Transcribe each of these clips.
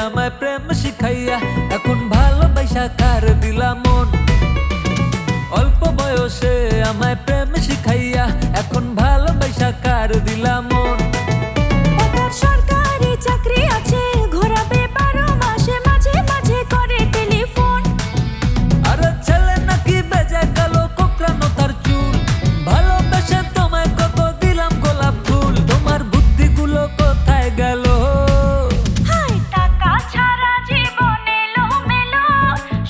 আমায় প্রেম শিখাইয়া এখন ভালোবাসা কার দিলা মন। অল্প বয়সে আমায় প্রেম শিখাইয়া এখন ভালোবাসা কার দিলা মন। ওর সরকারি চাকরি আছে, ঘোরাবে 12 মাসে, মাঝে মাঝে করে টেলিফোন। আরে ছেলে নাকি বেজে গেল কোকড়ানো তার চুল, ভালোবেসে তোমায় কত দিলাম গোলাপ ফুল, তোমার বুদ্ধিগুলো কোথায় গেল? হাই টাকা ছাড়া জীবন এলোমেলো,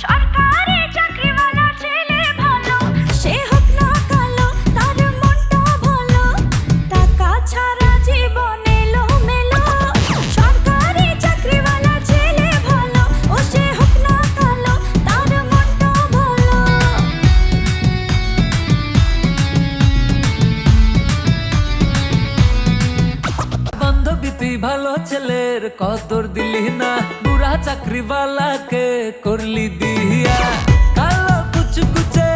সরকারি চাকরিওয়ালা ছেলে ভালো, সে হোক না কালো তার মনটা ভালো। টাকা ছাড়া জীবন এলোমেলো, সরকারি চাকরিওয়ালা ছেলে ভালো, ও সে হোক না কালো তার মনটা ভালো। বান্ধবী তুই ভালো ছেলের কদর দিলি না, বুড়া চাকরিওয়ালাকে করলি দিয়া। কালো কুচকুচে